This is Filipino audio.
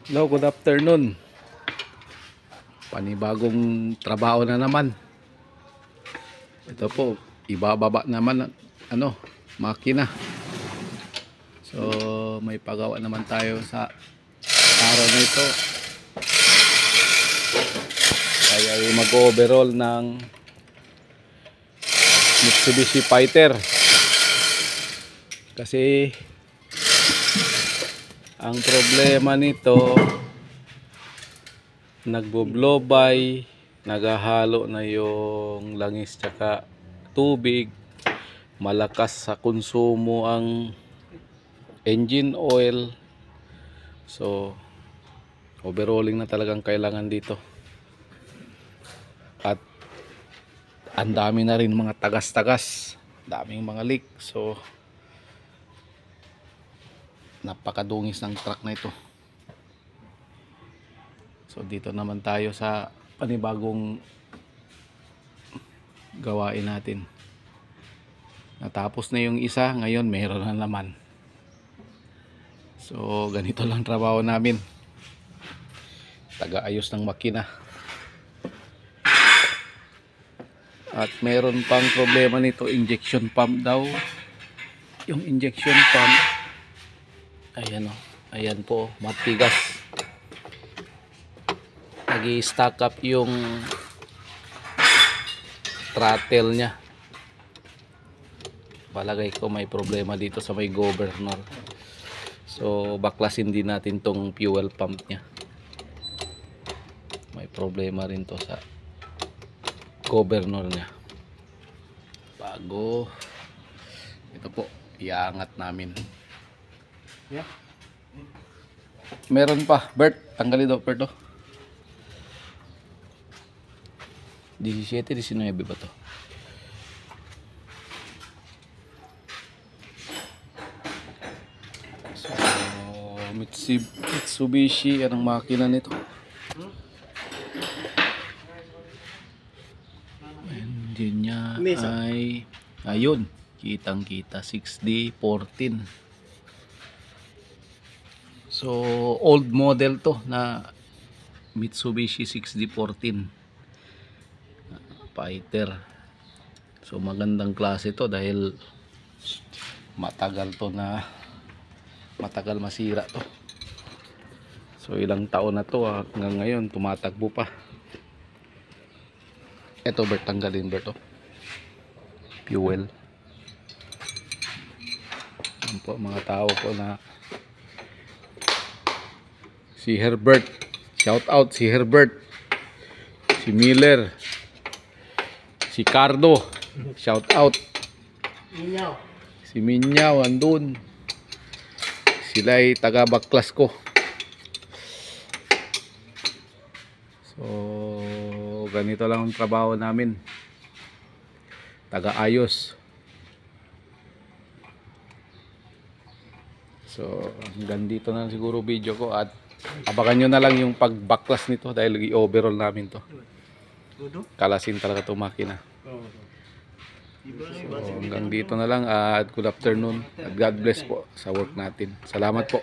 Hello, good afternoon. Panibagong trabaho na naman. Ito po, ibababa naman makina. So, may pagawa naman tayo sa araw na ito. Kaya mag-overall ng Mitsubishi Fighter. Kasi ang problema nito, nagbo-blow by, naghahalo na yung langis tsaka tubig, malakas sa konsumo ang engine oil. So overhauling na talagang kailangan dito. At ang dami na rin mga tagas-tagas, daming mga leak. So napakadungis ng truck na ito. So dito naman tayo sa panibagong gawain natin. Natapos na yung isa, ngayon mayroon na naman. So ganito lang trabaho namin. Taga-ayos ng makina. At mayroon pang problema nito, injection pump daw. Yung injection pump, ayan po, matigas. Nag-i-stack up yung throttle nya. Palagay ko may problema dito sa may governor. So baklasin din natin tong fuel pump nya. May problema rin to sa governor nya. Bago ito po, iangat namin. Yeah. Meron pa, Bert, tanggalin daw, Bert, oh. 17, 19 ba to? So, Mitsubishi, anong makina nito? Engine nya ay, ayun, kitang-kita, 6D14. So, old model to na Mitsubishi 6D14 Fighter. So, magandang klase to dahil matagal masira to. So, ilang taon na to, hanggang ngayon tumatakbo pa. Eto, Bert, tanggalin, Bert, oh. Fuel. Yan po, mga tao po na si Herbert, shout out si Herbert, si Miller, si Cardo, shout out, si Minyaw andun, sila ay taga baklas ko. So ganito lang ang trabaho namin, taga ayos. So hanggang dito na siguro video ko, at abangan nyo na lang yung pagbaklas nito dahil i-overall namin to. Kalasin talaga itong makina. So hanggang dito na lang, at good afternoon at God bless po sa work natin. Salamat po.